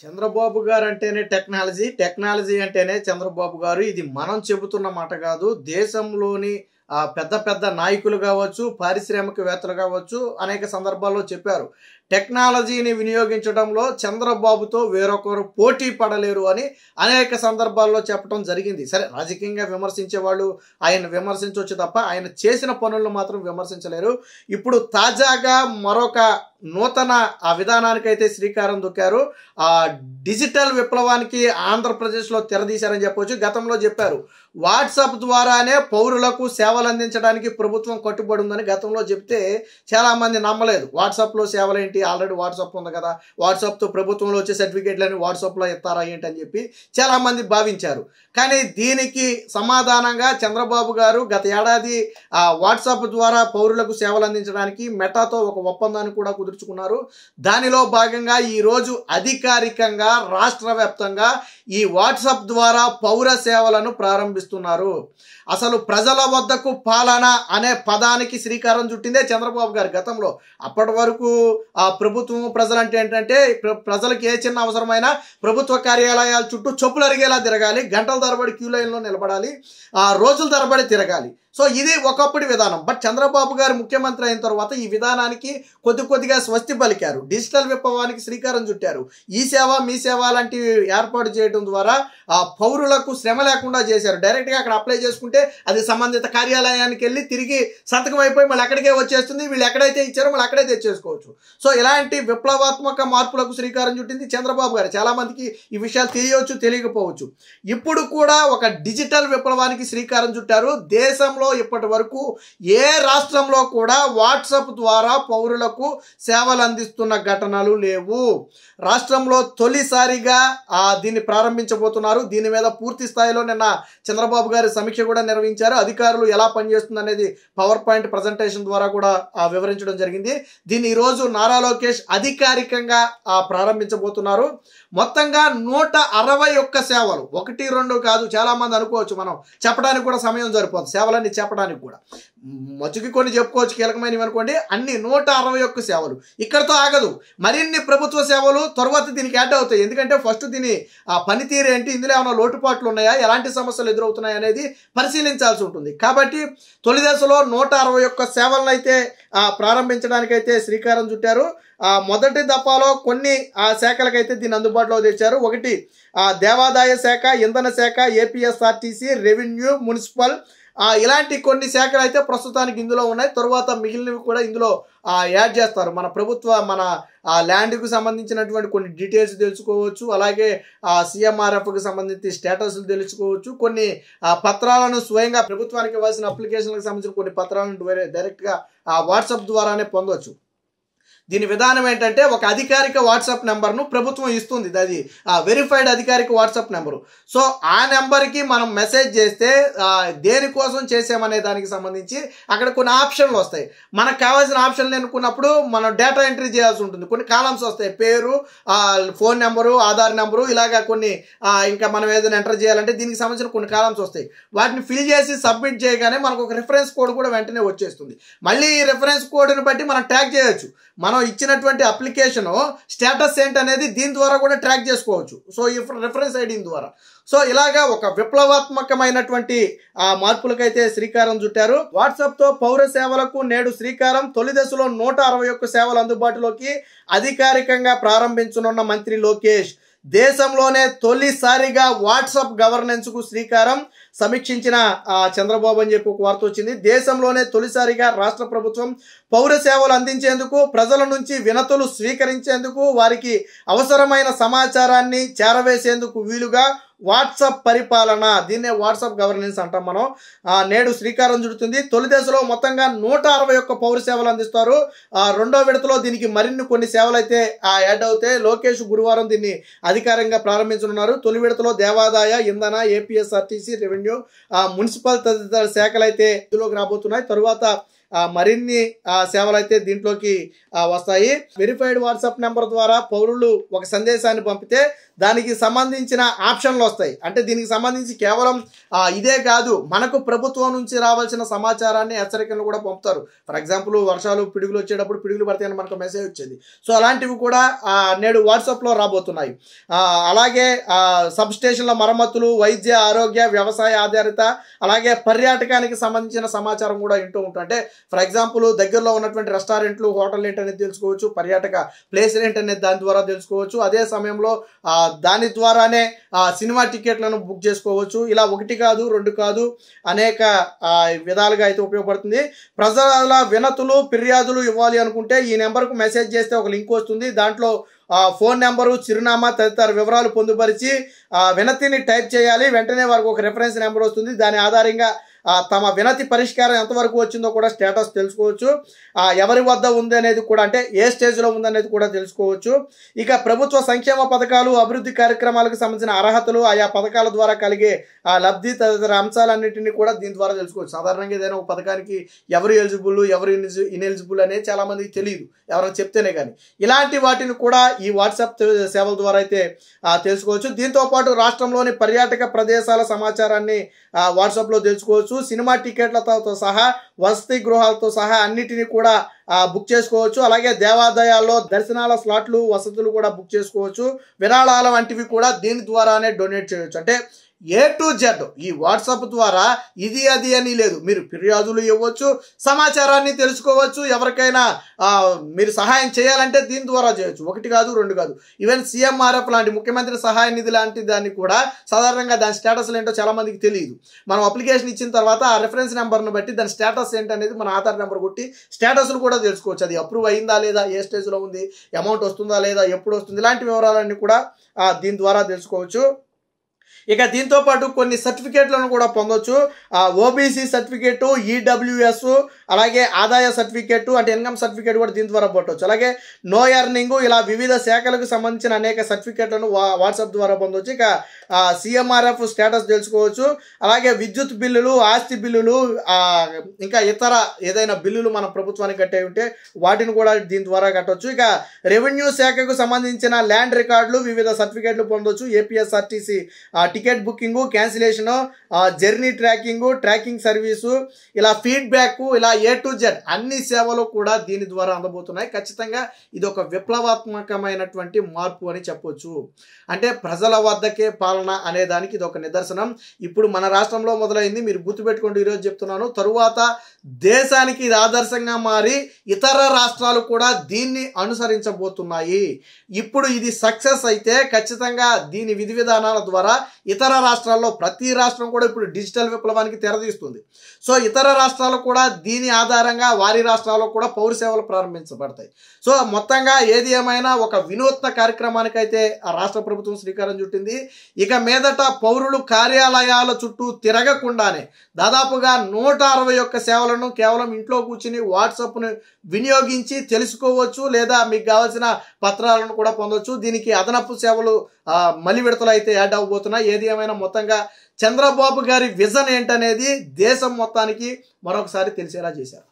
చంద్రబాబు గారు అంటేనే technology, technology అంటేనే చంద్రబాబు గారు. ఇది మనం చెబుతున్న మాట కాదు. దేశంలోని పెద్ద పెద్ద నాయకులు కావచ్చు, పారిశ్రామికవేత్తలు కావచ్చు, అనేక సందర్భాల్లో చెప్పారు. టెక్నాలజీని వినియోగించడంలో చంద్రబాబుతో వేరొకరు పోటీ పడలేరు అని అనేక సందర్భాల్లో చెప్పడం జరిగింది. సరే, రాజకీయంగా విమర్శించే వాళ్ళు ఆయన విమర్శించవచ్చు తప్ప ఆయన చేసిన పనులను మాత్రం విమర్శించలేరు. ఇప్పుడు తాజాగా మరొక నూతన విధానానికైతే శ్రీకారం చుట్టారు. డిజిటల్ విప్లవానికి ఆంధ్రప్రదేశ్లో తెరదీశారని చెప్పవచ్చు. గతంలో చెప్పారు, వాట్సాప్ ద్వారానే పౌరులకు సేవలు అందించడానికి ప్రభుత్వం కట్టుబడి ఉందని గతంలో చెప్తే చాలామంది నమ్మలేదు. వాట్సాప్లో సేవలు ఏంటి, ఆల్రెడీ వాట్సాప్ ఉంది కదా, వాట్సాప్తో ప్రభుత్వంలో వచ్చే సర్టిఫికేట్లని వాట్సాప్లో ఇస్తారా ఏంటి అని చెప్పి చాలామంది భావించారు. కానీ దీనికి సమాధానంగా చంద్రబాబు గారు గత ఏడాది వాట్సాప్ ద్వారా పౌరులకు సేవలు అందించడానికి మెటాతో ఒక ఒప్పందాన్ని కూడా కుదుర్చుకున్నారు. దానిలో భాగంగా ఈరోజు అధికారికంగా రాష్ట్ర వ్యాప్తంగా ఈ వాట్సాప్ ద్వారా పౌర సేవలను ప్రారంభిస్తున్నారు. అసలు ప్రజల వద్దకు పాలన అనే పదానికి శ్రీకారం చుట్టిందే చంద్రబాబు గారు గతంలో. అప్పటి వరకు ప్రభుత్వం ప్రజలంటే ఏంటంటే ప్రజలకు ఏ చిన్న అవసరమైనా ప్రభుత్వ కార్యాలయాల చుట్టూ చెప్పులు అరిగేలా తిరగాలి, గంటల తరబడి క్యూ లైన్లో నిలబడాలి, రోజుల తరబడి తిరగాలి. సో ఇది ఒకప్పటి విధానం. బట్ చంద్రబాబు గారు ముఖ్యమంత్రి అయిన తర్వాత ఈ విధానానికి కొద్దిగా స్వస్తి పలికారు. డిజిటల్ విప్లవానికి శ్రీకారం చుట్టారు. ఈ సేవ మీ సేవ లాంటివి ఏర్పాటు చేయడం ద్వారా పౌరులకు శ్రమ లేకుండా చేశారు. డైరెక్ట్గా అక్కడ అప్లై చేసుకుంటే అది సంబంధిత కార్యాలయానికి వెళ్ళి తిరిగి సంతకం అయిపోయి మళ్ళీ అక్కడికే వచ్చేస్తుంది. వీళ్ళు ఎక్కడైతే ఇచ్చారో మళ్ళీ అక్కడే తెచ్చేసుకోవచ్చు. సో ఇలాంటి విప్లవాత్మక మార్పులకు శ్రీకారం చుట్టింది చంద్రబాబు గారు. చాలామందికి ఈ విషయాలు తెలియవచ్చు, తెలియకపోవచ్చు. ఇప్పుడు కూడా ఒక డిజిటల్ విప్లవానికి శ్రీకారం చుట్టారు. దేశంలో ఇప్పటి వరకు ఏ రాష్ట్రంలో కూడా వాట్సాప్ ద్వారా పౌరులకు సేవలు అందిస్తున్న ఘటనలు లేవు. రాష్ట్రంలో తొలిసారిగా దీన్ని ప్రారంభించబోతున్నారు. దీని మీద పూర్తి స్థాయిలో నిన్న చంద్రబాబు గారి సమీక్ష కూడా నిర్వహించారు. అధికారులు ఎలా పనిచేస్తుంది అనేది పవర్ పాయింట్ ప్రజెంటేషన్ ద్వారా కూడా వివరించడం జరిగింది. దీన్ని ఈరోజు నారా లోకేష్ అధికారికంగా ప్రారంభించబోతున్నారు. మొత్తంగా 161 సేవలు, 1, 2 కాదు. చాలా మంది అనుకోవచ్చు, మనం చెప్పడానికి కూడా సమయం సరిపోదు, సేవలన్నీ చెప్పడానికి కూడా మచ్చుకి కొన్ని చెప్పుకోవచ్చు కీలకమైనవి అనుకోండి. అన్ని 161 సేవలు ఇక్కడతో ఆగదు. మరిన్ని ప్రభుత్వ సేవలు తర్వాత దీనికి యాడ్ అవుతాయి. ఎందుకంటే ఫస్ట్ దీని పనితీరు ఏంటి, ఇందులో ఏమైనా లోటుపాట్లు ఉన్నాయా, ఎలాంటి సమస్యలు ఎదురవుతున్నాయి అనేది పరిశీలించాల్సి ఉంటుంది. కాబట్టి తొలి దశలో 161 సేవలను అయితే ప్రారంభించడానికైతే శ్రీకారం చుట్టారు. మొదటి దఫాలో కొన్ని శాఖలకైతే దీన్ని అందుబాటులో తెచ్చారు. ఒకటి దేవాదాయ శాఖ, ఇంధన శాఖ, ఏపీఎస్ఆర్టీసీ, రెవెన్యూ, మున్సిపల్, ఇలాంటి కొన్ని శాఖలు అయితే ప్రస్తుతానికి ఇందులో ఉన్నాయి. తరువాత మిగిలినవి కూడా ఇందులో యాడ్ చేస్తారు. మన ల్యాండ్కు సంబంధించినటువంటి కొన్ని డీటెయిల్స్ తెలుసుకోవచ్చు. అలాగే సిఎంఆర్ఎఫ్కి సంబంధించి స్టేటస్లు తెలుసుకోవచ్చు. కొన్ని పత్రాలను స్వయంగా ప్రభుత్వానికి ఇవ్వాల్సిన అప్లికేషన్లకు సంబంధించిన కొన్ని పత్రాలను డైరెక్ట్గా వాట్సాప్ ద్వారానే పొందవచ్చు. దీని విధానం ఏంటంటే, ఒక అధికారిక వాట్సాప్ నెంబర్ను ప్రభుత్వం ఇస్తుంది. అది వెరిఫైడ్ అధికారిక వాట్సాప్ నెంబరు. సో ఆ నెంబర్కి మనం మెసేజ్ చేస్తే దేనికోసం చేసామనే దానికి సంబంధించి అక్కడ కొన్ని ఆప్షన్లు వస్తాయి. మనకు కావాల్సిన ఆప్షన్లు ఎన్నుకున్నప్పుడు మనం డేటా ఎంట్రీ చేయాల్సి ఉంటుంది. కొన్ని కాలమ్స్ వస్తాయి, పేరు, ఫోన్ నెంబరు, ఆధార్ నెంబరు, ఇలాగా కొన్ని ఇంకా మనం ఏదైనా ఎంటర్ చేయాలంటే దీనికి సంబంధించిన కొన్ని కాలమ్స్ వస్తాయి. వాటిని ఫిల్ చేసి సబ్మిట్ చేయగానే మనకు ఒక రిఫరెన్స్ కోడ్ కూడా వెంటనే వచ్చేస్తుంది. మళ్ళీ ఈ రిఫరెన్స్ కోడ్ని బట్టి మనం ట్రాక్ చేయొచ్చు. మనం ఇచ్చినటువంటి అప్లికేషన్ స్టేటస్ ఏంటి అనేది దీని ద్వారా కూడా ట్రాక్ చేసుకోవచ్చు. సో ఈ రిఫరెన్స్ ఐడి ద్వారా. సో ఇలాగా ఒక విప్లవాత్మకమైనటువంటి మార్పులకైతే శ్రీకారం చుట్టారు. వాట్సాప్తో పౌర సేవలకు నేడు శ్రీకారం. తొలి దశలో 161 సేవలు అందుబాటులోకి అధికారికంగా ప్రారంభించనున్న మంత్రి లోకేష్. దేశంలోనే తొలిసారిగా వాట్సాప్ గవర్నెన్స్కు శ్రీకారం సమీక్షించిన చంద్రబాబు అని చెప్పి ఒక వార్త వచ్చింది. దేశంలోనే తొలిసారిగా రాష్ట్ర ప్రభుత్వం పౌర సేవలు అందించేందుకు, ప్రజల నుంచి వినతులు స్వీకరించేందుకు, వారికి అవసరమైన సమాచారాన్ని చేరవేసేందుకు వీలుగా వాట్సాప్ పరిపాలన, దీన్నే వాట్సాప్ గవర్నెన్స్ అంటాం మనం, నేడు శ్రీకారం చుడుతుంది. తొలి దశలో మొత్తంగా 161 పౌర సేవలు అందిస్తారు. రెండో విడతలో దీనికి మరిన్ని కొన్ని సేవలు అయితే యాడ్ అవుతాయి. లోకేష్ గురువారం దీన్ని అధికారికంగా ప్రారంభించనున్నారు. తొలి విడతలో దేవాదాయ, ఇంధన, ఏపీఎస్ఆర్టీసీ, రెవెన్యూ, మున్సిపల్ తదితర శాఖలు అయితే ఇందులోకి రాబోతున్నాయి. తరువాత మరిన్ని సేవలు అయితే దీంట్లోకి వస్తాయి. వెరిఫైడ్ వాట్సాప్ నెంబర్ ద్వారా పౌరులు ఒక సందేశాన్ని పంపితే దానికి సంబంధించిన ఆప్షన్లు వస్తాయి. అంటే దీనికి సంబంధించి కేవలం ఇదే కాదు, మనకు ప్రభుత్వం నుంచి రావాల్సిన సమాచారాన్ని, హెచ్చరికలను కూడా పంపుతారు. ఫర్ ఎగ్జాంపుల్ వర్షాలు పిడుగులు వచ్చేటప్పుడు పిడుగులు పడతాయని మనకు మెసేజ్ వచ్చేది. సో అలాంటివి కూడా నేడు వాట్సాప్లో రాబోతున్నాయి. అలాగే సబ్ స్టేషన్ల మరమ్మతులు, వైద్య, ఆరోగ్య, వ్యవసాయ ఆధారిత, అలాగే పర్యాటకానికి సంబంధించిన సమాచారం కూడా వింటూ ఉంటాం. అంటే ఫర్ ఎగ్జాంపుల్ దగ్గరలో ఉన్నటువంటి రెస్టారెంట్లు, హోటల్ ఏంటనేది తెలుసుకోవచ్చు, పర్యాటక ప్లేస్ ఏంటనేది దాని ద్వారా తెలుసుకోవచ్చు. అదే సమయంలో దాని ద్వారానే సినిమా టికెట్లను బుక్ చేసుకోవచ్చు. ఇలా ఒకటి కాదు, రెండు కాదు, అనేక విధాలుగా అయితే ఉపయోగపడుతుంది. ప్రజల వినతులు, ఫిర్యాదులు ఇవ్వాలి అనుకుంటే ఈ నెంబర్కు మెసేజ్ చేస్తే ఒక లింక్ వస్తుంది. దాంట్లో ఫోన్ నెంబరు, చిరునామా తదితర వివరాలు పొందుపరిచి వినతిని టైప్ చేయాలి. వెంటనే వారికి ఒక రెఫరెన్స్ నెంబర్ వస్తుంది. దాని ఆధారంగా తమ వినతి పరిష్కారం ఎంతవరకు వచ్చిందో కూడా స్టేటస్ తెలుసుకోవచ్చు. ఎవరి వద్ద ఉంది అనేది కూడా, అంటే ఏ స్టేజ్లో ఉందనేది కూడా తెలుసుకోవచ్చు. ఇక ప్రభుత్వ సంక్షేమ పథకాలు, అభివృద్ధి కార్యక్రమాలకు సంబంధించిన అర్హతలు, ఆయా పథకాల ద్వారా కలిగే లబ్ధి తదితర అంశాలన్నింటినీ కూడా దీని ద్వారా తెలుసుకోవచ్చు. సాధారణంగా ఏదైనా ఒక పథకానికి ఎవరు ఎలిజిబుల్, ఎవరు ఇన్ఎలిజిబుల్ అనేది చాలామందికి తెలియదు, ఎవరైనా చెప్తేనే కానీ. ఇలాంటి వాటిని కూడా ఈ వాట్సాప్ సేవల ద్వారా అయితే తెలుసుకోవచ్చు. దీంతోపాటు రాష్ట్రంలోని పర్యాటక ప్రదేశాల సమాచారాన్ని వాట్సాప్లో తెలుసుకోవచ్చు. సినిమా టికెట్లతో సహా, వసతి గృహాలతో సహా అన్నిటినీ కూడా బుక్ చేసుకోవచ్చు. అలాగే దేవాలయాల్లో దర్శనాల స్లాట్లు, వసతులు కూడా బుక్ చేసుకోవచ్చు. విరాళాల వంటివి కూడా దీని ద్వారానే డొనేట్ చేయవచ్చు. అంటే A to Z ఈ వాట్సాప్ ద్వారా ఇది అది అని లేదు, మీరు ఫిర్యాదులు ఇవ్వచ్చు, సమాచారాన్ని తెలుసుకోవచ్చు. ఎవరికైనా మీరు సహాయం చేయాలంటే దీని ద్వారా చేయొచ్చు. ఒకటి కాదు, రెండు కాదు. ఈవెన్ CMRF లాంటి, ముఖ్యమంత్రి సహాయ నిధి లాంటి దాన్ని కూడా సాధారణంగా దాని స్టేటస్లు ఏంటో చాలా మందికి తెలియదు. మనం అప్లికేషన్ ఇచ్చిన తర్వాత ఆ రెఫరెన్స్ నెంబర్ను బట్టి దాని స్టేటస్ ఏంటనేది మన ఆధార్ నెంబర్ కొట్టి స్టేటస్లు కూడా తెలుసుకోవచ్చు. అది అప్రూవ్ అయిందా లేదా, ఏ స్టేజ్లో ఉంది, అమౌంట్ వస్తుందా లేదా, ఎప్పుడు వస్తుంది, ఇలాంటి వివరాలన్నీ కూడా దీని ద్వారా తెలుసుకోవచ్చు. ఇక దీంతో పాటు కొన్ని సర్టిఫికేట్లను కూడా పొందొచ్చు. OBC సర్టిఫికేటు, EWS, అలాగే ఆదాయ సర్టిఫికేటు, అంటే ఇన్కమ్ సర్టిఫికేట్ కూడా దీని ద్వారా పొందవచ్చు. అలాగే నో ఎర్నింగ్, ఇలా వివిధ శాఖలకు సంబంధించిన అనేక సర్టిఫికేట్లను వాట్సాప్ ద్వారా పొందవచ్చు. ఇక CMRF స్టేటస్ తెలుసుకోవచ్చు. అలాగే విద్యుత్ బిల్లులు, ఆస్తి బిల్లులు, ఇంకా ఇతర ఏదైనా బిల్లులు మన ప్రభుత్వానికి కట్టే ఉంటే వాటిని కూడా దీని ద్వారా కట్టవచ్చు. ఇక రెవెన్యూ శాఖకు సంబంధించిన ల్యాండ్ రికార్డులు, వివిధ సర్టిఫికేట్లు పొందవచ్చు. APSRTC ticket booking, cancellation, journey tracking service, ఇలా ఫీడ్బ్యాక్, ఇలా A to Z అన్ని సేవలు కూడా దీని ద్వారా అందబోతున్నాయి. ఖచ్చితంగా ఇది ఒక విప్లవాత్మకమైనటువంటి మార్పు అని చెప్పొచ్చు. అంటే ప్రజల వద్దకే పాలన అనే దానికి ఇది ఒక నిదర్శనం. ఇప్పుడు మన రాష్ట్రంలో మొదలైంది, మీరు గుర్తుపెట్టుకోండి, ఈరోజు చెప్తున్నాను. తరువాత దేశానికి ఇది ఆదర్శంగా మారి ఇతర రాష్ట్రాలు కూడా దీన్ని అనుసరించబోతున్నాయి. ఇప్పుడు ఇది సక్సెస్ అయితే ఖచ్చితంగా దీని విధి విధానాల ద్వారా ఇతర రాష్ట్రాల్లో, ప్రతి రాష్ట్రం కూడా ఇప్పుడు డిజిటల్ విప్లవానికి తెరదీస్తుంది. సో ఇతర రాష్ట్రాలు కూడా దీని ఆధారంగా వారి రాష్ట్రాల్లో కూడా పౌర సేవలు ప్రారంభించబడతాయి. సో మొత్తంగా ఏది ఏమైనా ఒక వినూత్న కార్యక్రమానికి అయితే ఆ రాష్ట్ర ప్రభుత్వం శ్రీకారం చుట్టింది. ఇక మీదట పౌరులు కార్యాలయాల చుట్టూ తిరగకుండానే దాదాపుగా 161 సేవలను కేవలం ఇంట్లో కూర్చుని వాట్సాప్ను వినియోగించి తెలుసుకోవచ్చు, లేదా మీకు కావాల్సిన పత్రాలను కూడా పొందవచ్చు. దీనికి అదనపు సేవలు మళ్ళీ విడతలు అయితే యాడ్ అవ్వబోతున్నాయి. ఏది ఏమైనా మొత్తంగా చంద్రబాబు గారి విజన్ ఏంటనేది దేశం మొత్తానికి మరొకసారి తెలిసేలా చేశారు.